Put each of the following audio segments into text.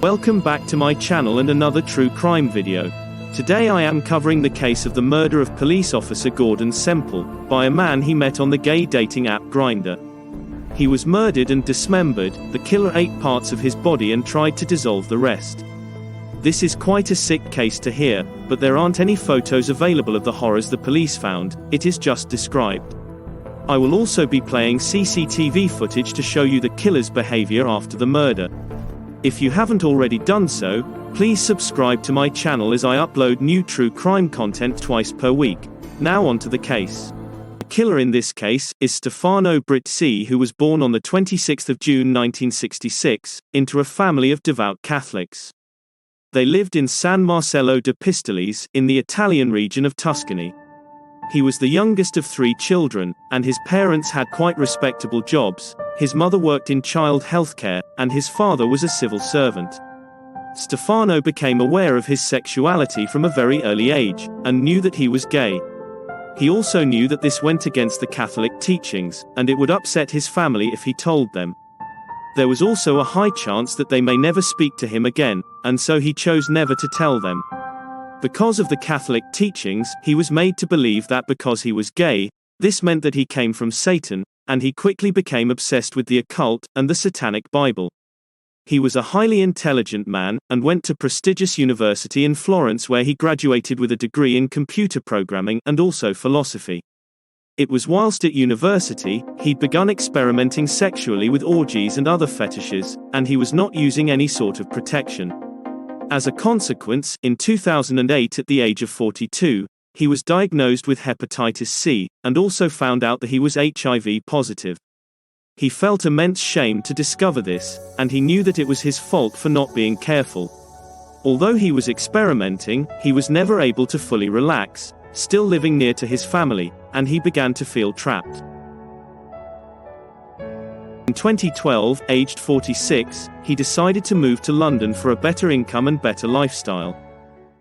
Welcome back to my channel and another true crime video. Today I am covering the case of the murder of police officer Gordon Semple, by a man he met on the gay dating app Grindr. He was murdered and dismembered. The killer ate parts of his body and tried to dissolve the rest. This is quite a sick case to hear, but there aren't any photos available of the horrors the police found, it is just described. I will also be playing CCTV footage to show you the killer's behavior after the murder. If you haven't already done so, please subscribe to my channel as I upload new true crime content twice per week. Now on to the case. The killer in this case is Stefano Brizzi, who was born on the 26th of June 1966, into a family of devout Catholics. They lived in San Marcello de Pistoles, in the Italian region of Tuscany. He was the youngest of 3 children, and his parents had quite respectable jobs. His mother worked in child healthcare, and his father was a civil servant. Stefano became aware of his sexuality from a very early age, and knew that he was gay. He also knew that this went against the Catholic teachings, and it would upset his family if he told them. There was also a high chance that they may never speak to him again, and so he chose never to tell them. Because of the Catholic teachings, he was made to believe that because he was gay, this meant that he came from Satan, and he quickly became obsessed with the occult and the Satanic Bible. He was a highly intelligent man, and went to prestigious university in Florence, where he graduated with a degree in computer programming and also philosophy. It was whilst at university, he'd begun experimenting sexually with orgies and other fetishes, and he was not using any sort of protection. As a consequence, in 2008 at the age of 42, he was diagnosed with hepatitis C, and also found out that he was HIV positive. He felt immense shame to discover this, and he knew that it was his fault for not being careful. Although he was experimenting, he was never able to fully relax, still living near to his family, and he began to feel trapped. In 2012, aged 46, he decided to move to London for a better income and better lifestyle.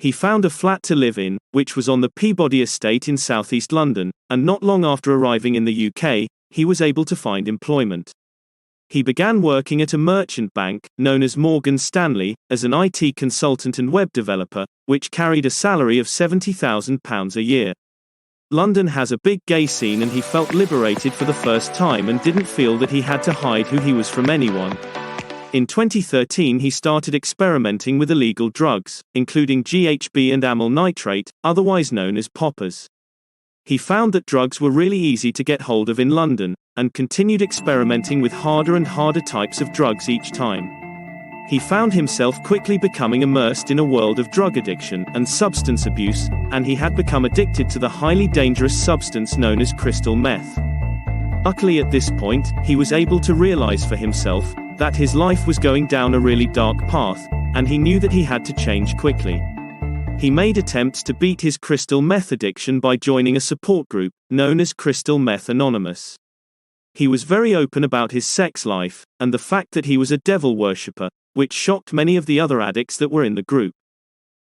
He found a flat to live in, which was on the Peabody estate in southeast London, and not long after arriving in the UK, he was able to find employment. He began working at a merchant bank, known as Morgan Stanley, as an IT consultant and web developer, which carried a salary of £70,000 a year. London has a big gay scene, and he felt liberated for the first time and didn't feel that he had to hide who he was from anyone. In 2013 he started experimenting with illegal drugs, including GHB and amyl nitrate, otherwise known as poppers. He found that drugs were really easy to get hold of in London, and continued experimenting with harder and harder types of drugs each time. He found himself quickly becoming immersed in a world of drug addiction and substance abuse, and he had become addicted to the highly dangerous substance known as crystal meth. Luckily at this point, he was able to realize for himself that his life was going down a really dark path, and he knew that he had to change quickly. He made attempts to beat his crystal meth addiction by joining a support group, known as Crystal Meth Anonymous. He was very open about his sex life, and the fact that he was a devil worshipper, which shocked many of the other addicts that were in the group.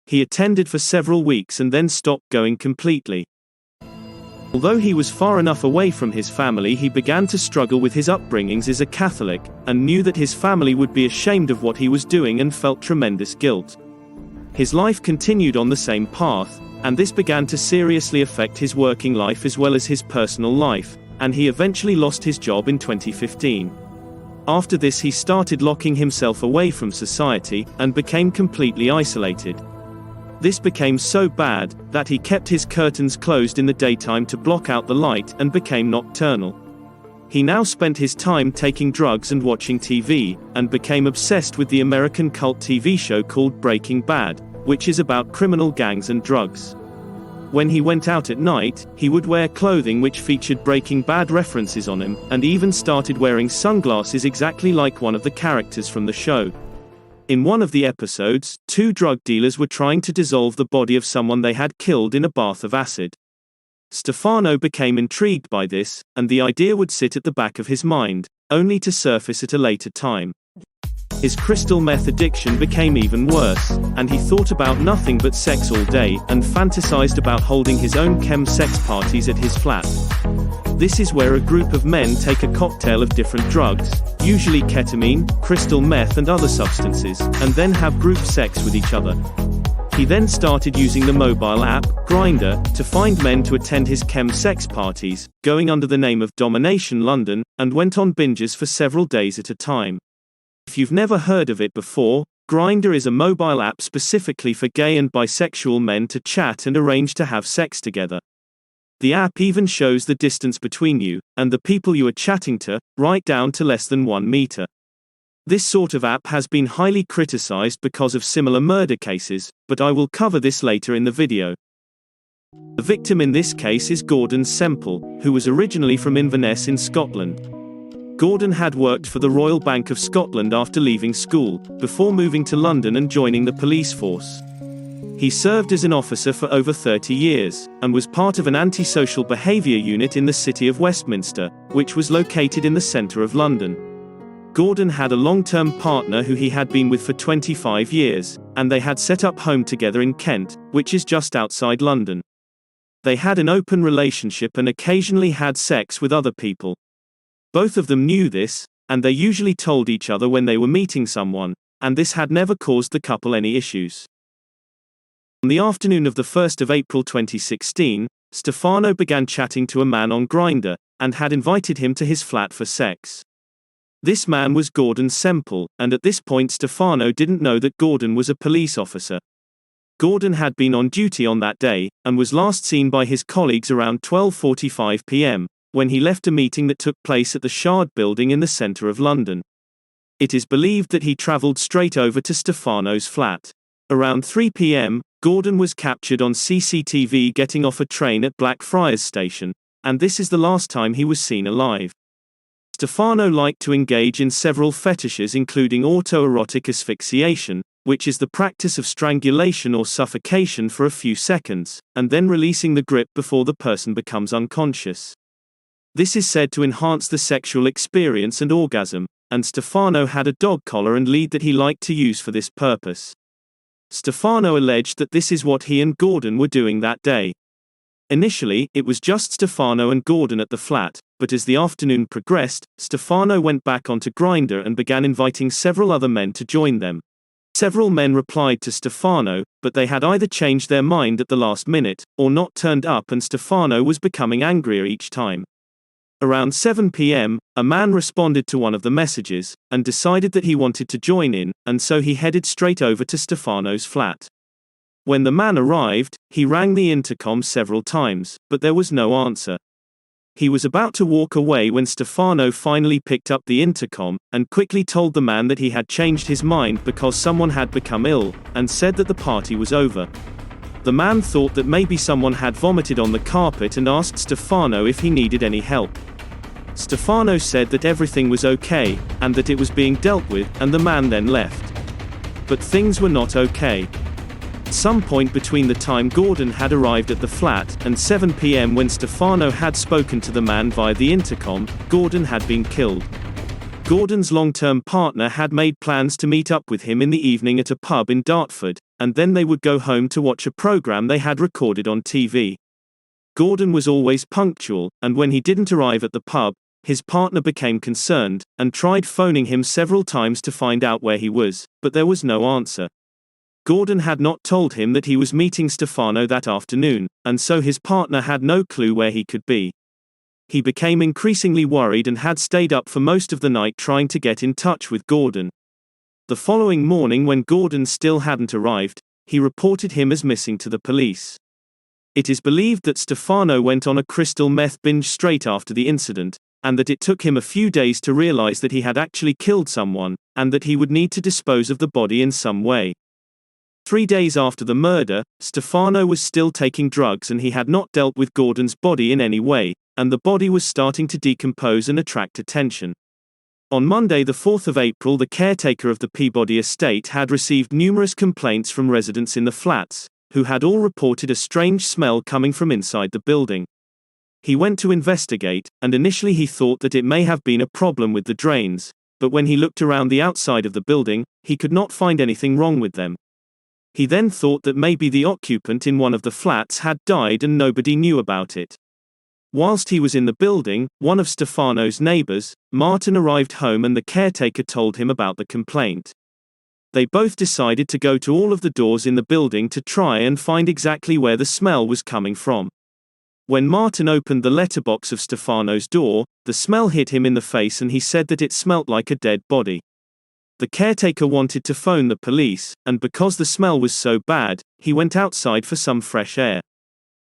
He attended for several weeks and then stopped going completely. Although he was far enough away from his family, he began to struggle with his upbringings as a Catholic, and knew that his family would be ashamed of what he was doing and felt tremendous guilt. His life continued on the same path, and this began to seriously affect his working life as well as his personal life, and he eventually lost his job in 2015. After this he started locking himself away from society, and became completely isolated. This became so bad, that he kept his curtains closed in the daytime to block out the light, and became nocturnal. He now spent his time taking drugs and watching TV, and became obsessed with the American cult TV show called Breaking Bad, which is about criminal gangs and drugs. When he went out at night, he would wear clothing which featured Breaking Bad references on him, and even started wearing sunglasses exactly like one of the characters from the show. In one of the episodes, 2 drug dealers were trying to dissolve the body of someone they had killed in a bath of acid. Stefano became intrigued by this, and the idea would sit at the back of his mind, only to surface at a later time. His crystal meth addiction became even worse, and he thought about nothing but sex all day, and fantasized about holding his own chem sex parties at his flat. This is where a group of men take a cocktail of different drugs, usually ketamine, crystal meth and other substances, and then have group sex with each other. He then started using the mobile app, Grindr, to find men to attend his chem sex parties, going under the name of Domination London, and went on binges for several days at a time. If you've never heard of it before, Grindr is a mobile app specifically for gay and bisexual men to chat and arrange to have sex together. The app even shows the distance between you and the people you are chatting to, right down to less than 1 meter. This sort of app has been highly criticized because of similar murder cases, but I will cover this later in the video. The victim in this case is Gordon Semple, who was originally from Inverness in Scotland. Gordon had worked for the Royal Bank of Scotland after leaving school, before moving to London and joining the police force. He served as an officer for over 30 years, and was part of an antisocial behaviour unit in the city of Westminster, which was located in the centre of London. Gordon had a long-term partner who he had been with for 25 years, and they had set up home together in Kent, which is just outside London. They had an open relationship and occasionally had sex with other people. Both of them knew this, and they usually told each other when they were meeting someone, and this had never caused the couple any issues. On the afternoon of the 1st of April 2016, Stefano began chatting to a man on Grindr, and had invited him to his flat for sex. This man was Gordon Semple, and at this point Stefano didn't know that Gordon was a police officer. Gordon had been on duty on that day, and was last seen by his colleagues around 12:45 p.m, when he left a meeting that took place at the Shard building in the centre of London. It is believed that he travelled straight over to Stefano's flat. Around 3 p.m, Gordon was captured on CCTV getting off a train at Blackfriars Station, and this is the last time he was seen alive. Stefano liked to engage in several fetishes including autoerotic asphyxiation, which is the practice of strangulation or suffocation for a few seconds, and then releasing the grip before the person becomes unconscious. This is said to enhance the sexual experience and orgasm, and Stefano had a dog collar and lead that he liked to use for this purpose. Stefano alleged that this is what he and Gordon were doing that day. Initially, it was just Stefano and Gordon at the flat, but as the afternoon progressed, Stefano went back onto Grindr and began inviting several other men to join them. Several men replied to Stefano, but they had either changed their mind at the last minute, or not turned up, and Stefano was becoming angrier each time. Around 7 p.m, a man responded to one of the messages, and decided that he wanted to join in, and so he headed straight over to Stefano's flat. When the man arrived, he rang the intercom several times, but there was no answer. He was about to walk away when Stefano finally picked up the intercom, and quickly told the man that he had changed his mind because someone had become ill, and said that the party was over. The man thought that maybe someone had vomited on the carpet and asked Stefano if he needed any help. Stefano said that everything was okay, and that it was being dealt with, and the man then left. But things were not okay. At some point between the time Gordon had arrived at the flat and 7 p.m. when Stefano had spoken to the man via the intercom, Gordon had been killed. Gordon's long-term partner had made plans to meet up with him in the evening at a pub in Dartford, and then they would go home to watch a program they had recorded on TV. Gordon was always punctual, and when he didn't arrive at the pub, his partner became concerned, and tried phoning him several times to find out where he was, but there was no answer. Gordon had not told him that he was meeting Stefano that afternoon, and so his partner had no clue where he could be. He became increasingly worried and had stayed up for most of the night trying to get in touch with Gordon. The following morning, when Gordon still hadn't arrived, he reported him as missing to the police. It is believed that Stefano went on a crystal meth binge straight after the incident, and that it took him a few days to realize that he had actually killed someone, and that he would need to dispose of the body in some way. 3 days after the murder, Stefano was still taking drugs and he had not dealt with Gordon's body in any way, and the body was starting to decompose and attract attention. On Monday the 4th of April, the caretaker of the Peabody estate had received numerous complaints from residents in the flats, who had all reported a strange smell coming from inside the building. He went to investigate, and initially he thought that it may have been a problem with the drains, but when he looked around the outside of the building, he could not find anything wrong with them. He then thought that maybe the occupant in one of the flats had died and nobody knew about it. Whilst he was in the building, one of Stefano's neighbors, Martin, arrived home and the caretaker told him about the complaint. They both decided to go to all of the doors in the building to try and find exactly where the smell was coming from. When Martin opened the letterbox of Stefano's door, the smell hit him in the face and he said that it smelt like a dead body. The caretaker wanted to phone the police, and because the smell was so bad, he went outside for some fresh air.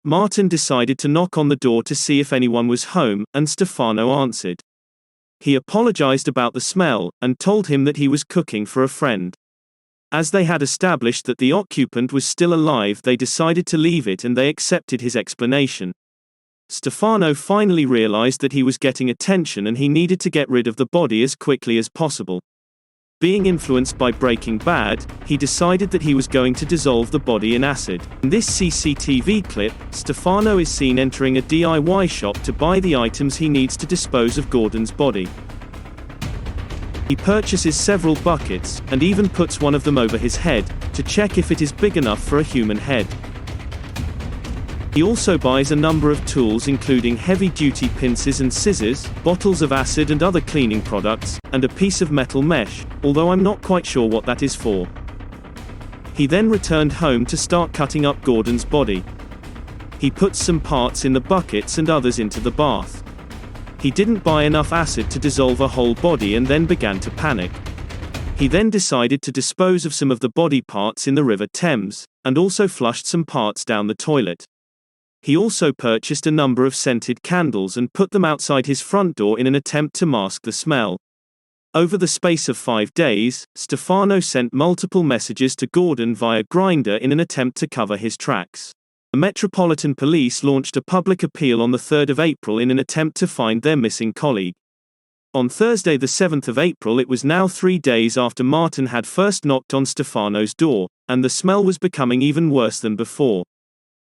Martin decided to knock on the door to see if anyone was home, and Stefano answered. He apologized about the smell, and told him that he was cooking for a friend. As they had established that the occupant was still alive, they decided to leave it and they accepted his explanation. Stefano finally realized that he was getting attention and he needed to get rid of the body as quickly as possible. Being influenced by Breaking Bad, he decided that he was going to dissolve the body in acid. In this CCTV clip, Stefano is seen entering a DIY shop to buy the items he needs to dispose of Gordon's body. He purchases several buckets, and even puts one of them over his head, to check if it is big enough for a human head. He also buys a number of tools including heavy-duty pincers and scissors, bottles of acid and other cleaning products, and a piece of metal mesh, although I'm not quite sure what that is for. He then returned home to start cutting up Gordon's body. He puts some parts in the buckets and others into the bath. He didn't buy enough acid to dissolve a whole body and then began to panic. He then decided to dispose of some of the body parts in the River Thames, and also flushed some parts down the toilet. He also purchased a number of scented candles and put them outside his front door in an attempt to mask the smell. Over the space of 5 days, Stefano sent multiple messages to Gordon via Grindr in an attempt to cover his tracks. The Metropolitan Police launched a public appeal on the 3rd of April in an attempt to find their missing colleague. On Thursday the 7th of April, it was now 3 days after Martin had first knocked on Stefano's door, and the smell was becoming even worse than before.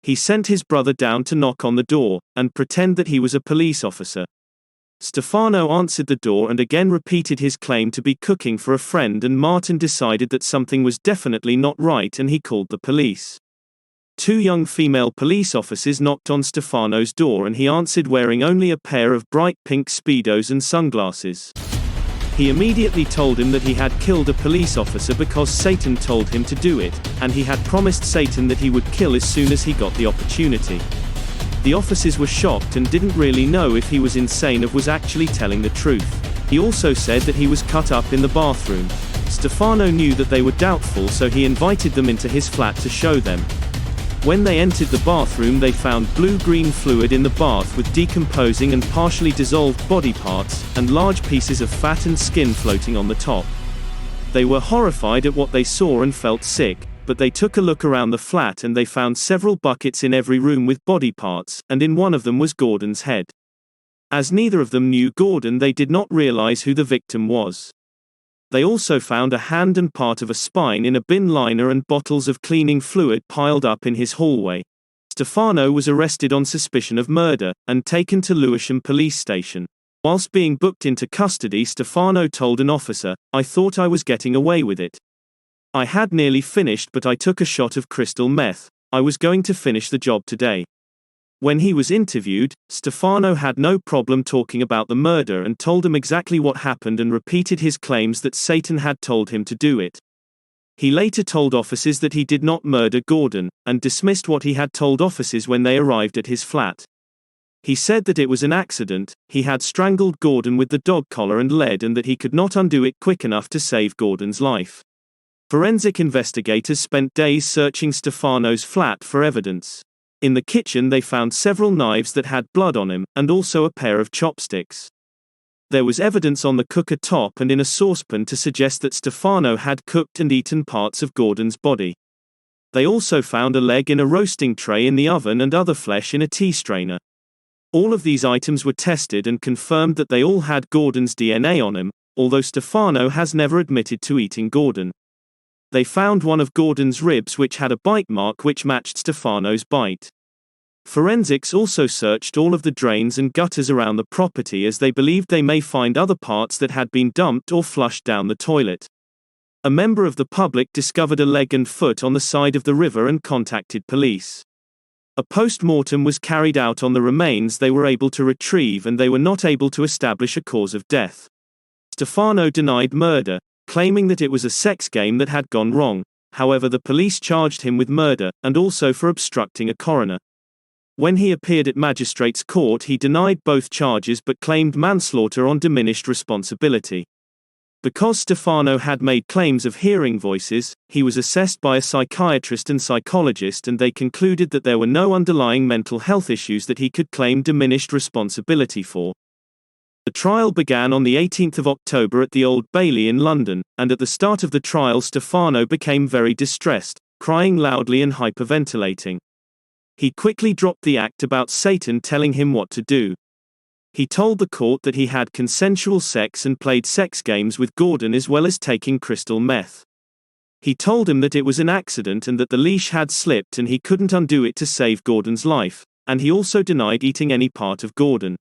He sent his brother down to knock on the door, and pretend that he was a police officer. Stefano answered the door and again repeated his claim to be cooking for a friend, and Martin decided that something was definitely not right and he called the police. 2 young female police officers knocked on Stefano's door and he answered wearing only a pair of bright pink Speedos and sunglasses. He immediately told him that he had killed a police officer because Satan told him to do it, and he had promised Satan that he would kill as soon as he got the opportunity. The officers were shocked and didn't really know if he was insane or was actually telling the truth. He also said that he was cut up in the bathroom. Stefano knew that they were doubtful, so he invited them into his flat to show them. When they entered the bathroom, they found blue-green fluid in the bath with decomposing and partially dissolved body parts, and large pieces of fat and skin floating on the top. They were horrified at what they saw and felt sick, but they took a look around the flat and they found several buckets in every room with body parts, and in one of them was Gordon's head. As neither of them knew Gordon, they did not realize who the victim was. They also found a hand and part of a spine in a bin liner and bottles of cleaning fluid piled up in his hallway. Stefano was arrested on suspicion of murder, and taken to Lewisham police station. Whilst being booked into custody, Stefano told an officer, "I thought I was getting away with it. I had nearly finished, but I took a shot of crystal meth. I was going to finish the job today." When he was interviewed, Stefano had no problem talking about the murder and told him exactly what happened and repeated his claims that Satan had told him to do it. He later told officers that he did not murder Gordon, and dismissed what he had told officers when they arrived at his flat. He said that it was an accident, he had strangled Gordon with the dog collar and lead, and that he could not undo it quick enough to save Gordon's life. Forensic investigators spent days searching Stefano's flat for evidence. In the kitchen they found several knives that had blood on him, and also a pair of chopsticks. There was evidence on the cooker top and in a saucepan to suggest that Stefano had cooked and eaten parts of Gordon's body. They also found a leg in a roasting tray in the oven and other flesh in a tea strainer. All of these items were tested and confirmed that they all had Gordon's DNA on them, although Stefano has never admitted to eating Gordon. They found one of Gordon's ribs which had a bite mark which matched Stefano's bite. Forensics also searched all of the drains and gutters around the property, as they believed they may find other parts that had been dumped or flushed down the toilet. A member of the public discovered a leg and foot on the side of the river and contacted police. A post-mortem was carried out on the remains they were able to retrieve, and they were not able to establish a cause of death. Stefano denied murder, claiming that it was a sex game that had gone wrong. However, the police charged him with murder, and also for obstructing a coroner. When he appeared at magistrate's court, he denied both charges but claimed manslaughter on diminished responsibility. Because Stefano had made claims of hearing voices, he was assessed by a psychiatrist and psychologist, and they concluded that there were no underlying mental health issues that he could claim diminished responsibility for. The trial began on the 18th of October at the Old Bailey in London, and at the start of the trial Stefano became very distressed, crying loudly and hyperventilating. He quickly dropped the act about Satan telling him what to do. He told the court that he had consensual sex and played sex games with Gordon as well as taking crystal meth. He told him that it was an accident and that the leash had slipped and he couldn't undo it to save Gordon's life, and he also denied eating any part of Gordon.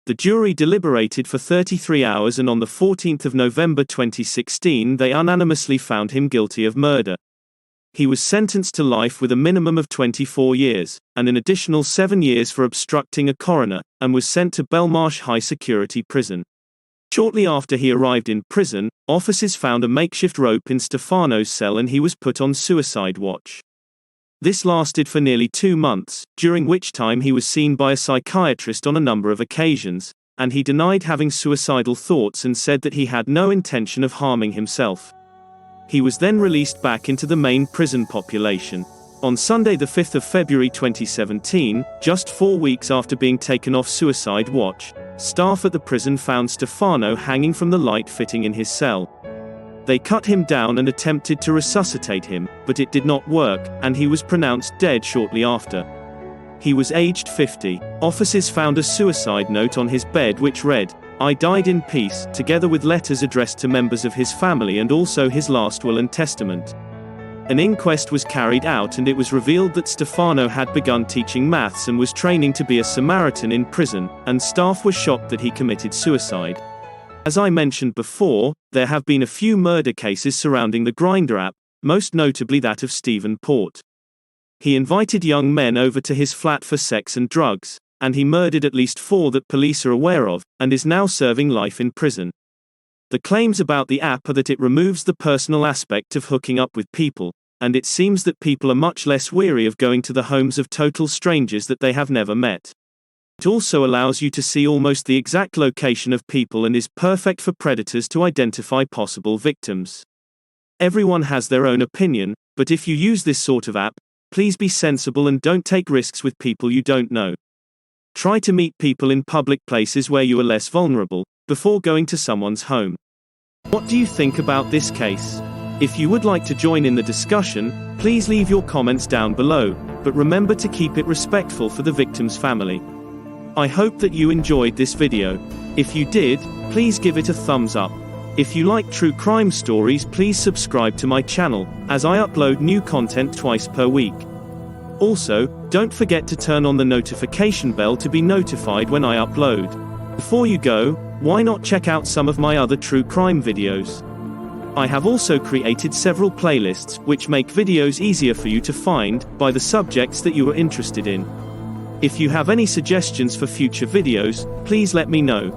The jury deliberated for 33 hours, and on the 14th of November 2016 they unanimously found him guilty of murder. He was sentenced to life with a minimum of 24 years, and an additional 7 years for obstructing a coroner, and was sent to Belmarsh High Security Prison. Shortly after he arrived in prison, officers found a makeshift rope in Stefano's cell and he was put on suicide watch. This lasted for nearly 2 months, during which time he was seen by a psychiatrist on a number of occasions, and he denied having suicidal thoughts and said that he had no intention of harming himself. He was then released back into the main prison population. On Sunday the 5th of February 2017, just 4 weeks after being taken off suicide watch, staff at the prison found Stefano hanging from the light fitting in his cell. They cut him down and attempted to resuscitate him, but it did not work, and he was pronounced dead shortly after. He was aged 50. Officers found a suicide note on his bed which read, "I died in peace," together with letters addressed to members of his family and also his last will and testament. An inquest was carried out and it was revealed that Stefano had begun teaching maths and was training to be a Samaritan in prison, and staff were shocked that he committed suicide. As I mentioned before, there have been a few murder cases surrounding the Grindr app, most notably that of Stephen Port. He invited young men over to his flat for sex and drugs, and he murdered at least 4 that police are aware of, and is now serving life in prison. The claims about the app are that it removes the personal aspect of hooking up with people, and it seems that people are much less weary of going to the homes of total strangers that they have never met. It also allows you to see almost the exact location of people and is perfect for predators to identify possible victims. Everyone has their own opinion, but if you use this sort of app, please be sensible and don't take risks with people you don't know. Try to meet people in public places where you are less vulnerable, before going to someone's home. What do you think about this case? If you would like to join in the discussion, please leave your comments down below, but remember to keep it respectful for the victim's family. I hope that you enjoyed this video. If you did, please give it a thumbs up. If you like true crime stories, please subscribe to my channel, as I upload new content twice per week. Also, don't forget to turn on the notification bell to be notified when I upload. Before you go, why not check out some of my other true crime videos? I have also created several playlists, which make videos easier for you to find, by the subjects that you are interested in. If you have any suggestions for future videos, please let me know.